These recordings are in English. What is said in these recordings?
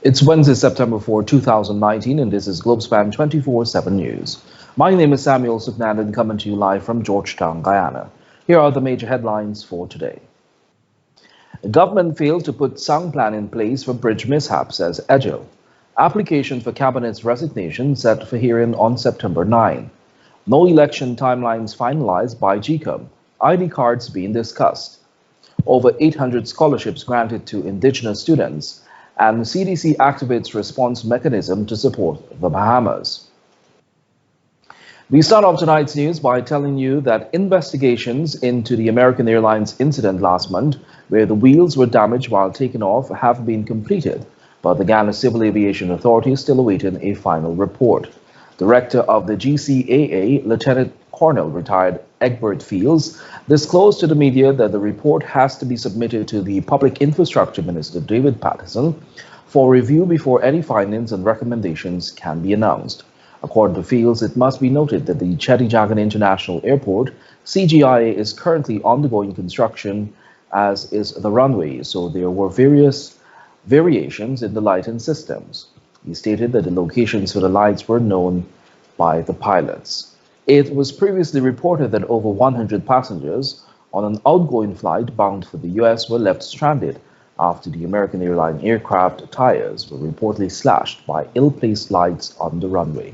It's Wednesday, September 4, 2019, and this is Globespan 24x7 News. My name is Samuel Suknanan, coming to you live from Georgetown, Guyana. Here are the major headlines for today. The government failed to put sound plan in place for bridge mishap, says Edgel. Application for cabinet's resignation set for hearing on September 9. No election timelines finalized by GCOM. ID cards being discussed. Over 800 scholarships granted to Indigenous students, and CDC activates response mechanism to support the Bahamas. We start off tonight's news by telling you that investigations into the American Airlines incident last month, where the wheels were damaged while taking off, have been completed, but the Ghana Civil Aviation Authority is still awaiting a final report. Director of the GCAA, Lieutenant Colonel retired Egbert Fields, disclosed to the media that the report has to be submitted to the Public Infrastructure Minister David Paterson for review before any findings and recommendations can be announced. According to Fields, it must be noted that the Chetty Jagan International Airport, CGIA, is currently undergoing construction, as is the runway, so there were various variations in the lighting systems. He stated that the locations for the lights were known by the pilots. It was previously reported that over 100 passengers on an outgoing flight bound for the U.S. were left stranded after the American Airlines aircraft tires were reportedly slashed by ill-placed lights on the runway.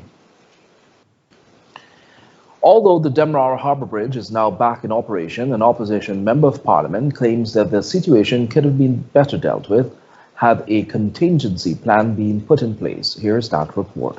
Although the Demerara Harbour Bridge is now back in operation, an opposition member of parliament claims that the situation could have been better dealt with had a contingency plan been put in place. Here's that report.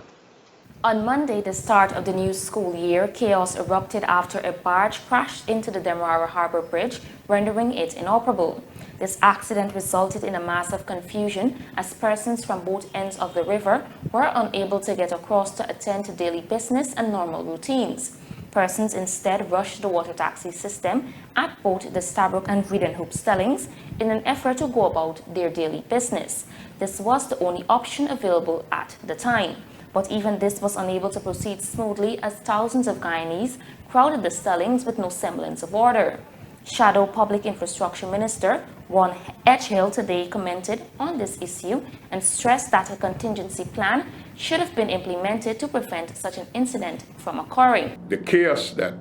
On Monday, the start of the new school year, chaos erupted after a barge crashed into the Demerara Harbour Bridge, rendering it inoperable. This accident resulted in a massive confusion as persons from both ends of the river were unable to get across to attend to daily business and normal routines. Persons instead rushed the water taxi system at both the Stabroek and Vredenhoop stellings in an effort to go about their daily business. This was the only option available at the time. But even this was unable to proceed smoothly as thousands of Guyanese crowded the stellings with no semblance of order. Shadow Public Infrastructure Minister Ron Edgehill today commented on this issue and stressed that a contingency plan should have been implemented to prevent such an incident from occurring. The chaos that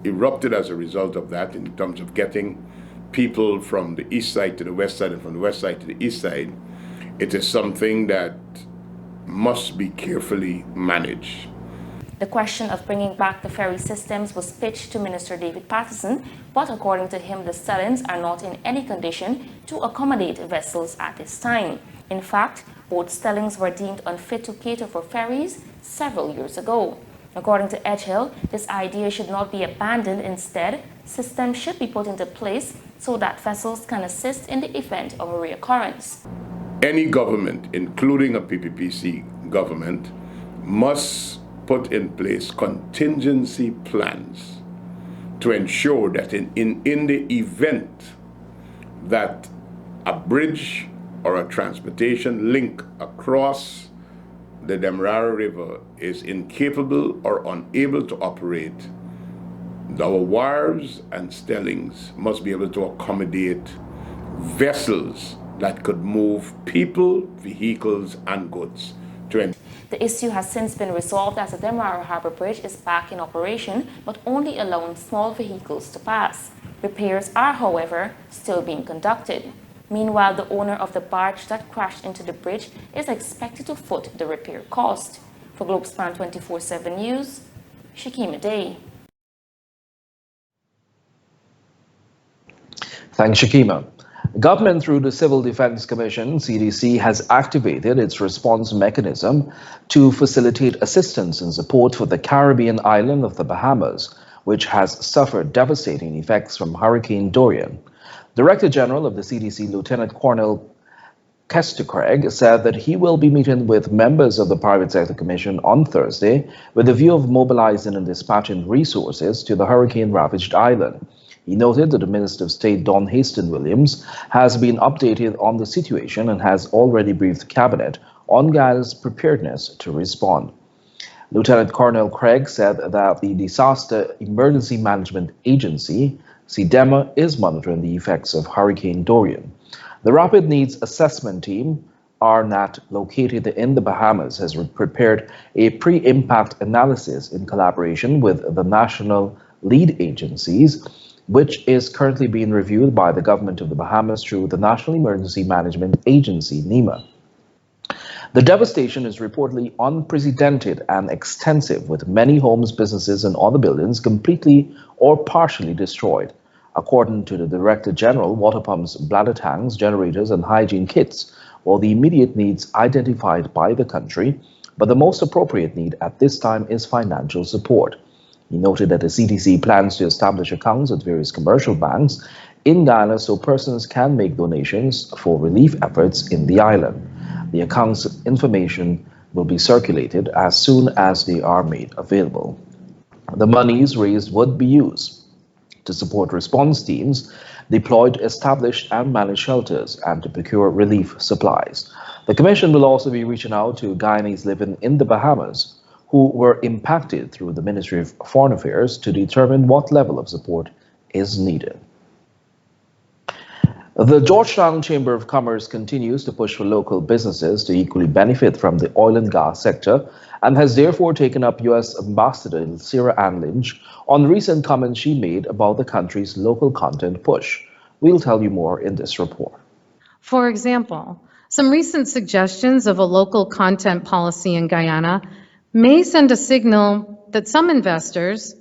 erupted as a result of that, in terms of getting people from the east side to the west side and from the west side to the east side, it is something that must be carefully managed. The question of bringing back the ferry systems was pitched to Minister David Paterson, but according to him, the stellings are not in any condition to accommodate vessels at this time. In fact, both stellings were deemed unfit to cater for ferries several years ago. According to Edgehill, this idea should not be abandoned. Instead, systems should be put into place so that vessels can assist in the event of a reoccurrence. Any government, including a PPPC government, must put in place contingency plans to ensure that in the event that a bridge or a transportation link across the Demerara River is incapable or unable to operate, our wharves and stellings must be able to accommodate vessels that could move people, vehicles, and goods. The issue has since been resolved as the Demerara Harbour Bridge is back in operation, but only allowing small vehicles to pass. Repairs are, however, still being conducted. Meanwhile, the owner of the barge that crashed into the bridge is expected to foot the repair cost. For Globespan 24x7 News, Shakima Day. Thanks, Shakima. Government, through the Civil Defense Commission, CDC, has activated its response mechanism to facilitate assistance and support for the Caribbean island of the Bahamas, which has suffered devastating effects from Hurricane Dorian. Director General of the CDC, Lieutenant Colonel Kester Craig, said that he will be meeting with members of the Private Sector Commission on Thursday with a view of mobilizing and dispatching resources to the hurricane-ravaged island. He noted that the Minister of State, Don Haston Williams, has been updated on the situation and has already briefed Cabinet on Ghana's preparedness to respond. Lieutenant Colonel Craig said that the Disaster Emergency Management Agency, CDEMA, is monitoring the effects of Hurricane Dorian. The Rapid Needs Assessment Team RNAT, located in the Bahamas, has prepared a pre-impact analysis in collaboration with the national lead agencies, which is currently being reviewed by the government of the Bahamas through the National Emergency Management Agency, NEMA. The devastation is reportedly unprecedented and extensive, with many homes, businesses, and other buildings completely or partially destroyed. According to the Director General, water pumps, bladder tanks, generators, and hygiene kits were the immediate needs identified by the country, but the most appropriate need at this time is financial support. He noted that the CDC plans to establish accounts at various commercial banks in Guyana so persons can make donations for relief efforts in the island. The accounts information will be circulated as soon as they are made available. The monies raised would be used to support response teams deployed to establish and manage shelters and to procure relief supplies. The Commission will also be reaching out to Guyanese living in the Bahamas who were impacted through the Ministry of Foreign Affairs to determine what level of support is needed. The Georgetown Chamber of Commerce continues to push for local businesses to equally benefit from the oil and gas sector and has therefore taken up U.S. Ambassador Sarah Ann Lynch on recent comments she made about the country's local content push. We'll tell you more in this report. For example, some recent suggestions of a local content policy in Guyana may send a signal that some investors,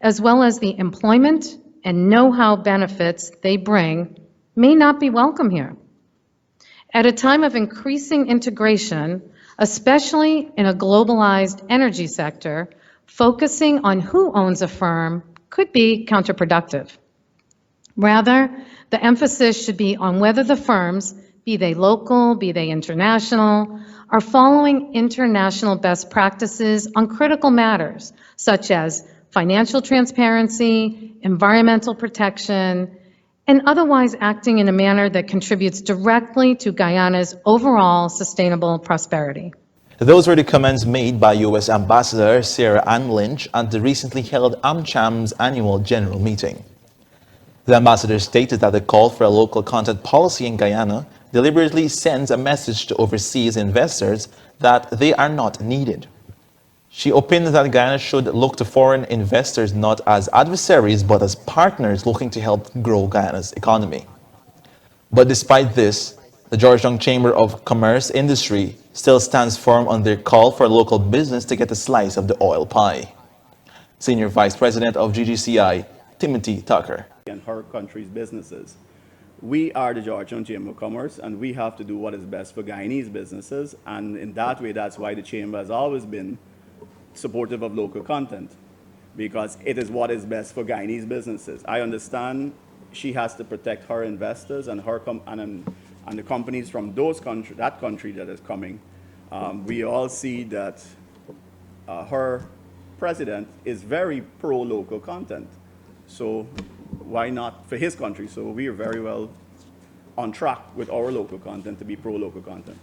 as well as the employment and know-how benefits they bring, may not be welcome here. At a time of increasing integration, especially in a globalized energy sector, focusing on who owns a firm could be counterproductive. Rather, the emphasis should be on whether the firms, be they local, be they international, are following international best practices on critical matters such as financial transparency, environmental protection, and otherwise acting in a manner that contributes directly to Guyana's overall sustainable prosperity. Those were the comments made by U.S. Ambassador Sarah Ann Lynch at the recently held AmCham's annual general meeting. The ambassador stated that the call for a local content policy in Guyana deliberately sends a message to overseas investors that they are not needed. She opined that Guyana should look to foreign investors not as adversaries but as partners looking to help grow Guyana's economy. But despite this, the Georgetown Chamber of Commerce Industry still stands firm on their call for local business to get a slice of the oil pie. Senior Vice President of GGCI, Timothy Tucker. And her country's businesses. We are the Georgetown Chamber of Commerce, and we have to do what is best for Guyanese businesses, and in that way, that's why the Chamber has always been supportive of local content, because it is what is best for Guyanese businesses. I understand she has to protect her investors and her and the companies from that country that is coming. We all see that her president is very pro-local content. So why not for his country? So we are very well on track with our local content to be pro-local content.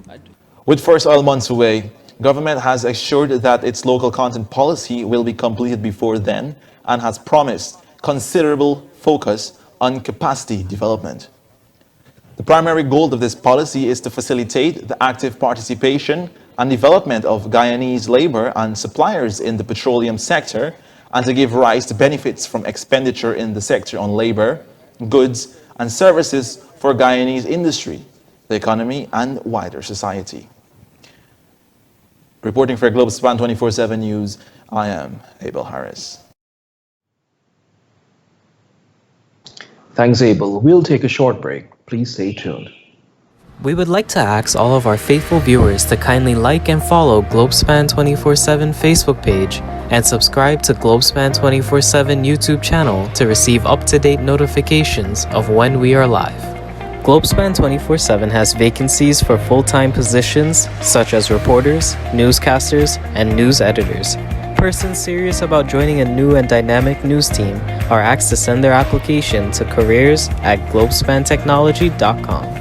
With first oil months away, government has assured that its local content policy will be completed before then and has promised considerable focus on capacity development. The primary goal of this policy is to facilitate the active participation and development of Guyanese labor and suppliers in the petroleum sector and to give rise to benefits from expenditure in the sector on labor, goods, and services for Guyanese industry, the economy, and wider society. Reporting for Globespan 24x7 News, I am Abel Harris. Thanks, Abel. We'll take a short break. Please stay tuned. We would like to ask all of our faithful viewers to kindly like and follow Globespan 24x7 Facebook page and subscribe to Globespan 24x7 YouTube channel to receive up-to-date notifications of when we are live. Globespan 24x7 has vacancies for full-time positions such as reporters, newscasters, and news editors. Persons serious about joining a new and dynamic news team are asked to send their application to careers@globespantechnology.com.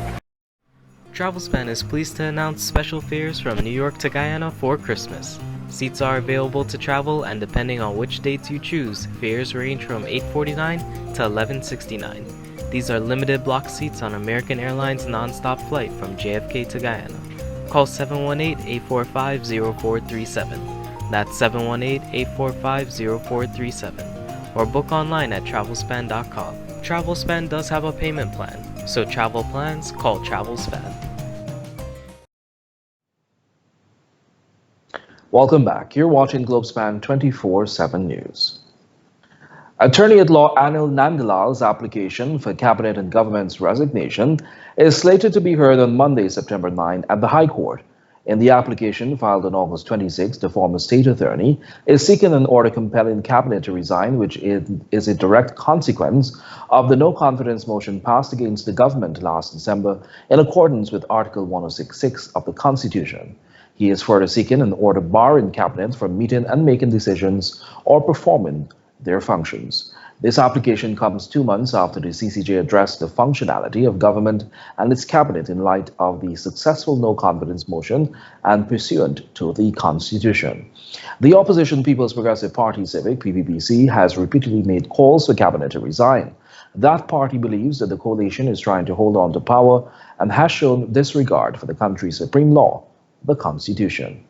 TravelSpan is pleased to announce special fares from New York to Guyana for Christmas. Seats are available to travel, and depending on which dates you choose, fares range from $8.49 to $11.69. These are limited block seats on American Airlines non-stop flight from JFK to Guyana. call 718-845-0437. That's 718-845-0437. Or book online at travelspan.com. Travelspan does have a payment plan, so travel plans, call Travelspan. Welcome back. You're watching Globespan 24/7 News. Attorney at Law Anil Nandalal's application for Cabinet and Government's resignation is slated to be heard on Monday, September 9 at the High Court. In the application filed on August 26, the former state attorney is seeking an order compelling Cabinet to resign, which is a direct consequence of the no-confidence motion passed against the government last December in accordance with Article 106(6) of the Constitution. He is further seeking an order barring Cabinet from meeting and making decisions or performing their functions. This application comes 2 months after the CCJ addressed the functionality of government and its cabinet in light of the successful no-confidence motion and pursuant to the Constitution. The opposition People's Progressive Party Civic, PPPC, has repeatedly made calls for cabinet to resign. That party believes that the coalition is trying to hold on to power and has shown disregard for the country's supreme law, the Constitution.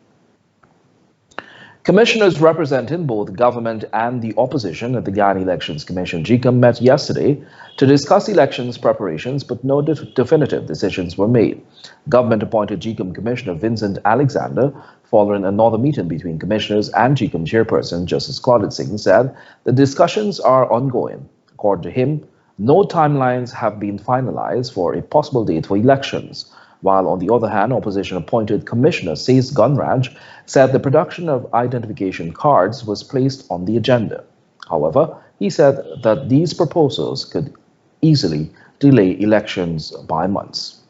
Commissioners representing both government and the opposition at the Guyana Elections Commission, GECOM, met yesterday to discuss elections preparations, but no definitive decisions were made. Government-appointed GECOM Commissioner Vincent Alexander, following another meeting between commissioners and GECOM Chairperson Justice Claudette Singh, said the discussions are ongoing. According to him, no timelines have been finalized for a possible date for elections. While on the other hand, opposition-appointed Commissioner Says Gunraj said the production of identification cards was placed on the agenda. However, he said that these proposals could easily delay elections by months.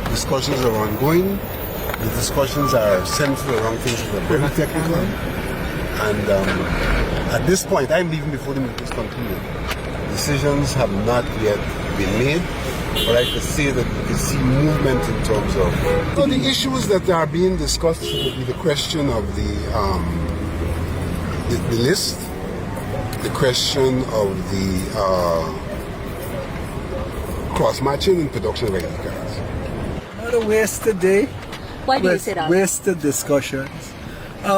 Discussions are ongoing. The discussions are centered around things that are very technical. And at this point, I'm leaving before the meeting is concluded. Decisions have not yet been made. But I could say that you can see movement in terms of... So the issues that are being discussed would be the question of the list, the question of the cross-matching and production of ID cards. Not a wasted day. Why do you say that? Wasted discussions.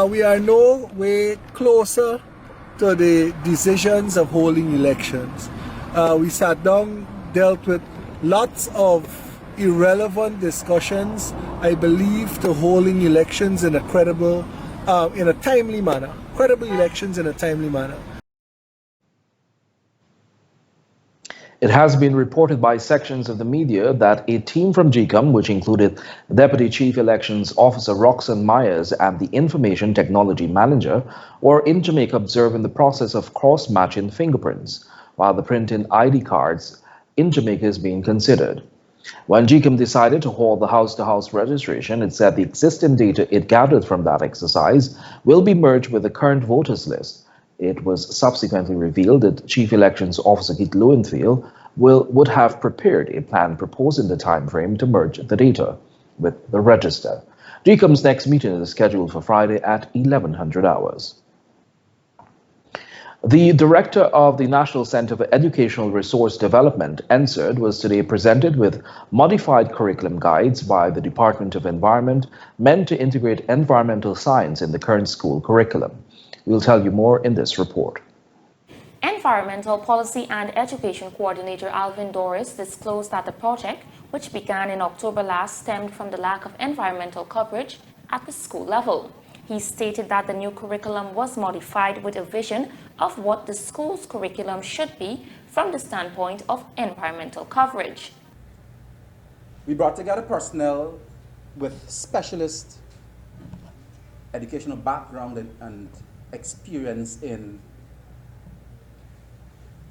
We are no way closer to the decisions of holding elections. We sat down, dealt with lots of irrelevant discussions, I believe, to holding elections in a credible, in a timely manner. Credible elections in a timely manner. It has been reported by sections of the media that a team from GECOM, which included Deputy Chief Elections Officer Roxanne Myers and the Information Technology Manager, were in Jamaica observing the process of cross-matching fingerprints, while the printing ID cards in Jamaica is being considered. When GECOM decided to hold the house-to-house registration, it said the existing data it gathered from that exercise will be merged with the current voters list. It was subsequently revealed that Chief Elections Officer Keith Lowenfield would have prepared a plan proposing the time frame to merge the data with the register. GECOM's next meeting is scheduled for Friday at 1100 hours. The director of the National Center for Educational Resource Development, NCERD, was today presented with modified curriculum guides by the Department of Environment meant to integrate environmental science in the current school curriculum. We'll tell you more in this report. Environmental Policy and Education Coordinator Alvin Doris disclosed that the project, which began in October last, stemmed from the lack of environmental coverage at the school level. He stated that the new curriculum was modified with a vision of what the school's curriculum should be from the standpoint of environmental coverage. We brought together personnel with specialist educational background and experience in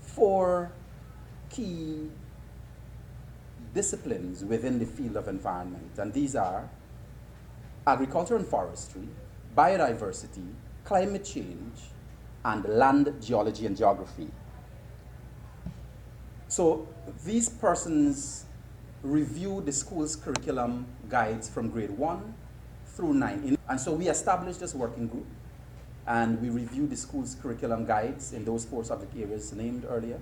4 key disciplines within the field of environment, and these are agriculture and forestry, biodiversity, climate change, and land geology and geography. So these persons review the school's curriculum guides from grade 1 through 9. And so we established this working group, and we reviewed the school's curriculum guides in those 4 subject areas named earlier.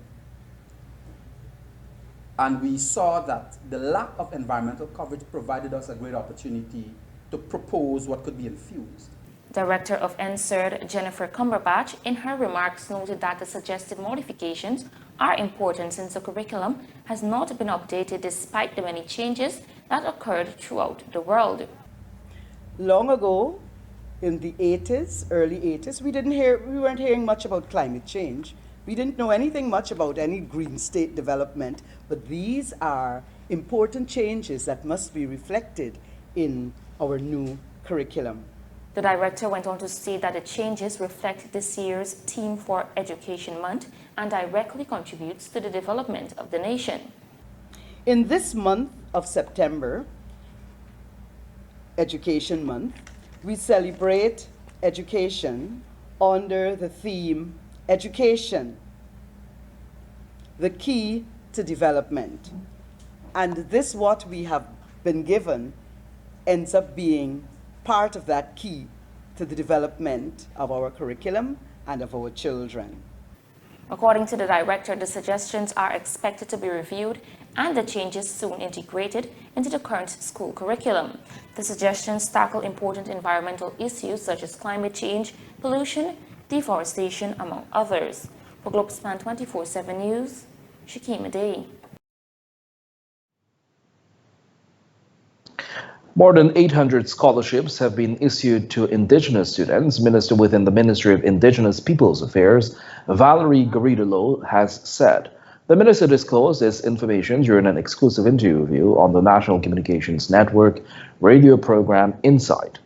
And we saw that the lack of environmental coverage provided us a great opportunity to propose what could be infused. Director of NSERD, Jennifer Cumberbatch, in her remarks noted that the suggested modifications are important since the curriculum has not been updated despite the many changes that occurred throughout the world. Long ago, in the 80s, early 80s, we weren't hearing much about climate change. We didn't know anything much about any green state development, but these are important changes that must be reflected in our new curriculum. The director went on to state that the changes reflect this year's Theme for Education Month and directly contributes to the development of the nation. In this month of September, Education Month, we celebrate education under the theme Education, the key to development. And this, what we have been given, ends up being part of that key to the development of our curriculum and of our children. According to the director, the suggestions are expected to be reviewed and the changes soon integrated into the current school curriculum. The suggestions tackle important environmental issues such as climate change, pollution, deforestation, among others. For Globespan 24x7 News, Shakima Day. More than 800 scholarships have been issued to Indigenous students. Minister within the Ministry of Indigenous Peoples Affairs, Valerie Garrido, has said. The minister disclosed this information during an exclusive interview on the National Communications Network radio program Insight.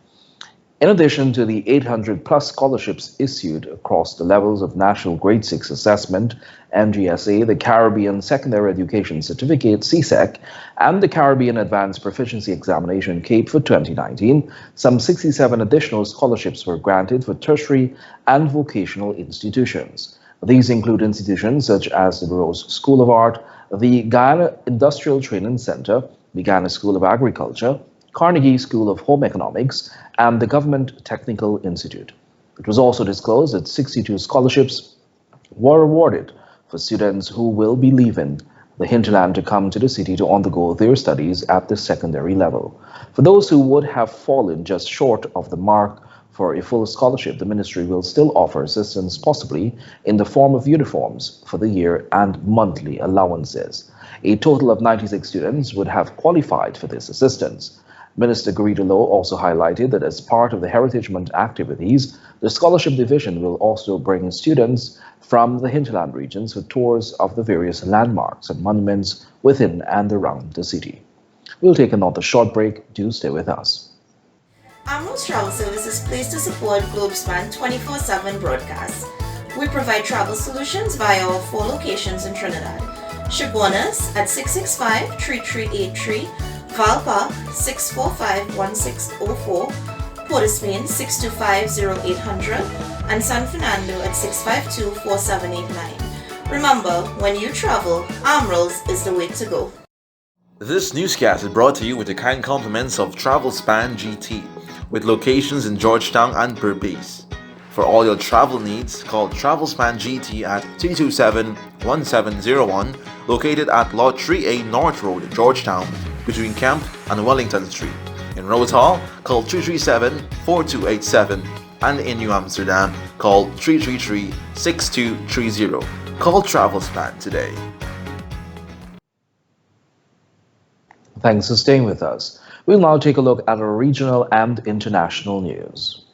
In addition to the 800-plus scholarships issued across the levels of National Grade 6 Assessment, NGSA, the Caribbean Secondary Education Certificate, CSEC, and the Caribbean Advanced Proficiency Examination, CAPE, for 2019, some 67 additional scholarships were granted for tertiary and vocational institutions. These include institutions such as the Rose School of Art, the Guyana Industrial Training Center, the Guyana School of Agriculture, Carnegie School of Home Economics, and the Government Technical Institute. It was also disclosed that 62 scholarships were awarded for students who will be leaving the hinterland to come to the city to undergo their studies at the secondary level. For those who would have fallen just short of the mark for a full scholarship, the ministry will still offer assistance, possibly in the form of uniforms for the year and monthly allowances. A total of 96 students would have qualified for this assistance. Minister Garrido also highlighted that as part of the Heritage Month activities, the Scholarship Division will also bring students from the hinterland regions for tours of the various landmarks and monuments within and around the city. We'll take another short break. Do stay with us. Amro's Travel Service is pleased to support Globespan 24x7 broadcasts. We provide travel solutions via our 4 locations in Trinidad. Chaguanas at 665-3383, Valpa 645-1604, Port of Spain 625-0800, and San Fernando at 652-4789. Remember, when you travel, Amro's is the way to go. This newscast is brought to you with the kind compliments of Globespan GT, with locations in Georgetown and Berbice. For all your travel needs, call Globespan GT at 327-1701, located at Lot 3A North Road, Georgetown, between Camp and Wellington Street. In Rose Hall, call 337-4287, and in New Amsterdam, call 333-6230. Call Globespan today. Thanks for staying with us. We'll now take a look at our regional and international news.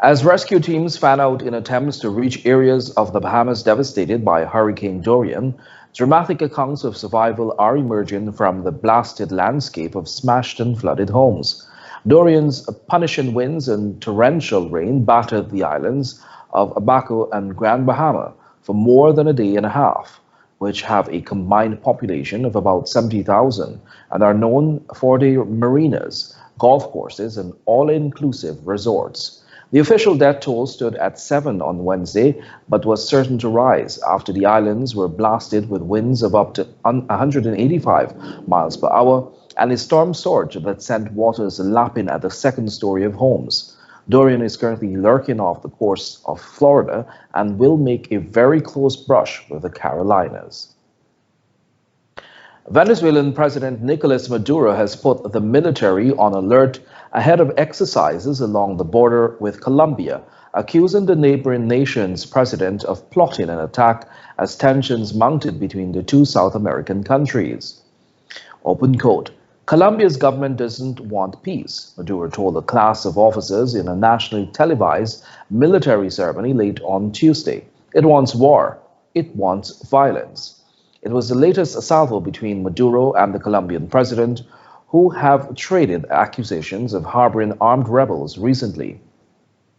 As rescue teams fan out in attempts to reach areas of the Bahamas devastated by Hurricane Dorian, dramatic accounts of survival are emerging from the blasted landscape of smashed and flooded homes. Dorian's punishing winds and torrential rain battered the islands of Abaco and Grand Bahama for more than a day and a half, which have a combined population of about 70,000 and are known for their marinas, golf courses, and all-inclusive resorts. The official death toll stood at 7 on Wednesday, but was certain to rise after the islands were blasted with winds of up to 185 miles per hour and a storm surge that sent waters lapping at the second story of homes. Dorian is currently lurking off the coast of Florida and will make a very close brush with the Carolinas. Venezuelan President Nicolas Maduro has put the military on alert ahead of exercises along the border with Colombia, accusing the neighboring nation's president of plotting an attack as tensions mounted between the two South American countries. Open quote. Colombia's government doesn't want peace, Maduro told a class of officers in a nationally televised military ceremony late on Tuesday. It wants war. It wants violence. It was the latest salvo between Maduro and the Colombian president, who have traded accusations of harboring armed rebels recently.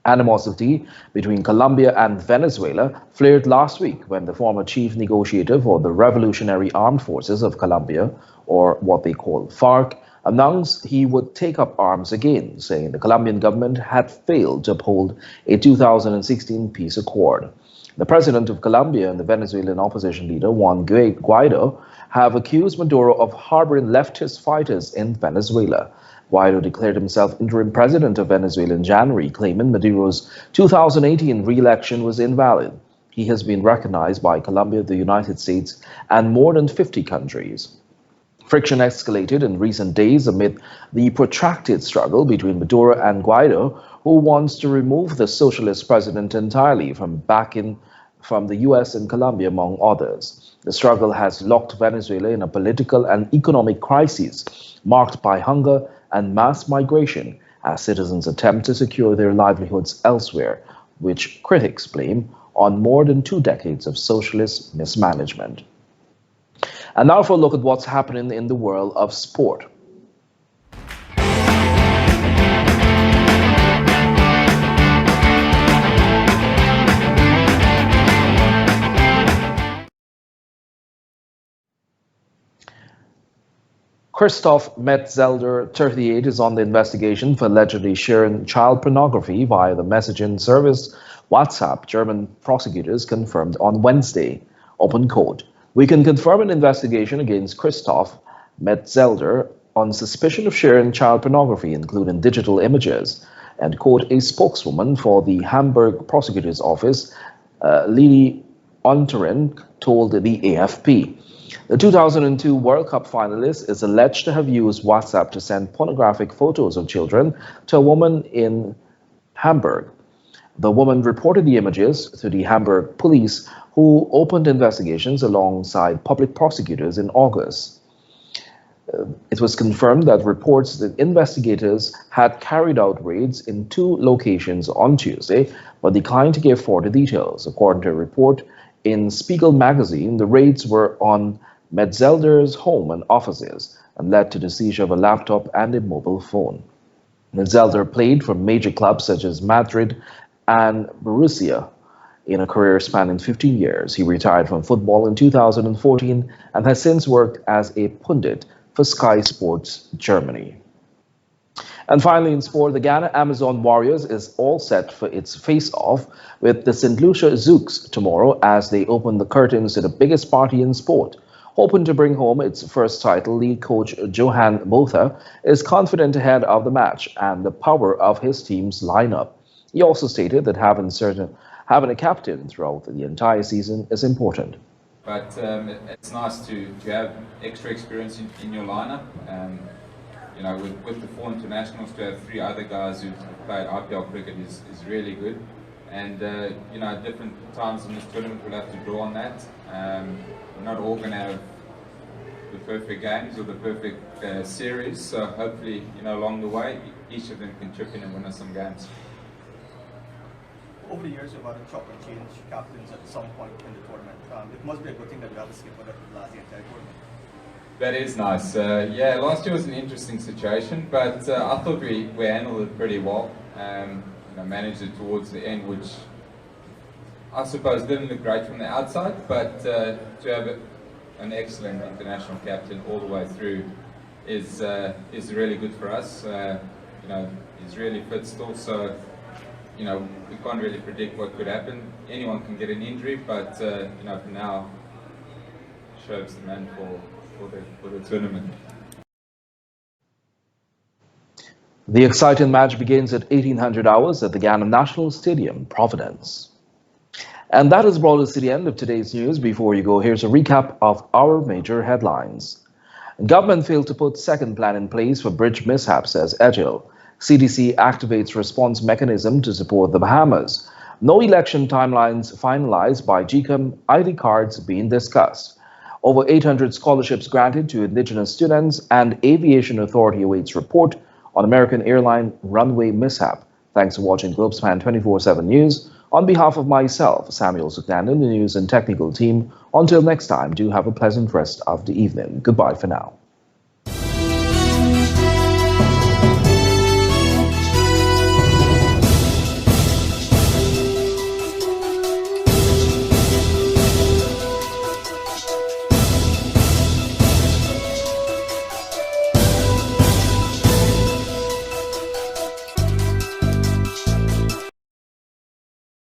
Animosity between Colombia and Venezuela flared last week when the former chief negotiator for the Revolutionary Armed Forces of Colombia, or what they call FARC, announced he would take up arms again, saying the Colombian government had failed to uphold a 2016 peace accord. The president of Colombia and the Venezuelan opposition leader Juan Guaido have accused Maduro of harboring leftist fighters in Venezuela. Guaido declared himself interim president of Venezuela in January, claiming Maduro's 2018 re-election was invalid. He has been recognized by Colombia, the United States, and more than 50 countries. Friction escalated in recent days amid the protracted struggle between Maduro and Guaido, who wants to remove the socialist president entirely from the U.S. and Colombia, among others. The struggle has locked Venezuela in a political and economic crisis marked by hunger and mass migration as citizens attempt to secure their livelihoods elsewhere, which critics blame on more than 2 decades of socialist mismanagement. And now for a look at what's happening in the world of sport. Christoph Metzelder, 38, is on the investigation for allegedly sharing child pornography via the messaging service WhatsApp, German prosecutors confirmed on Wednesday. Open quote. We can confirm an investigation against Christoph Metzelder on suspicion of sharing child pornography, including digital images, and quote, a spokeswoman for the Hamburg prosecutor's office, Lili Unteren, told the AFP. The 2002 World Cup finalist is alleged to have used WhatsApp to send pornographic photos of children to a woman in Hamburg. The woman reported the images to the Hamburg police, who opened investigations alongside public prosecutors in August. It was confirmed that reports that investigators had carried out raids in 2 locations on Tuesday, but declined to give further details. According to a report in Spiegel magazine, the raids were on Metzelder's home and offices and led to the seizure of a laptop and a mobile phone. Metzelder played for major clubs such as Madrid and Borussia in a career spanning 15 years. He retired from football in 2014 and has since worked as a pundit for Sky Sports Germany. And finally in sport, the Ghana Amazon Warriors is all set for its face-off with the St. Lucia Zouks tomorrow as they open the curtains to the biggest party in sport. Hoping to bring home its first title, lead coach Johan Botha is confident ahead of the match and the power of his team's lineup. He also stated that having a captain throughout the entire season is important. But it's nice to have extra experience in your lineup. You know, with the 4 internationals, to have 3 other guys who've played IPL cricket is really good. And you know, at different times in this tournament, we'll have to draw on that. We're not all going to have the perfect games or the perfect series. So hopefully, you know, along the way, each of them can chip in and win us some games. Over the years, you've had to chop and change captains at some point in the tournament. It must be a good thing that you have a skipper that will last the entire tournament. That is nice. Yeah, last year was an interesting situation, but I thought we handled it pretty well. You know, managed it towards the end, which I suppose didn't look great from the outside, but to have an excellent international captain all the way through is really good for us. You know, he's really fit still, so you know, we can't really predict what could happen. Anyone can get an injury, but you know, for now, Shoaib's the man for the tournament. The exciting match begins at 1800 hours at the Ghana National Stadium, Providence. And that has brought us to the end of today's news. Before you go, here's a recap of our major headlines. Government failed to put second plan in place for bridge mishap, says Egil. CDC activates response mechanism to support the Bahamas. No election timelines finalized by GCOM, ID cards being discussed. Over 800 scholarships granted to Indigenous students, and Aviation Authority awaits report on American airline runway mishap. Thanks for watching Globespan 24/7 News. On behalf of myself, Samuel Suknandan, the news and technical team, until next time, do have a pleasant rest of the evening. Goodbye for now.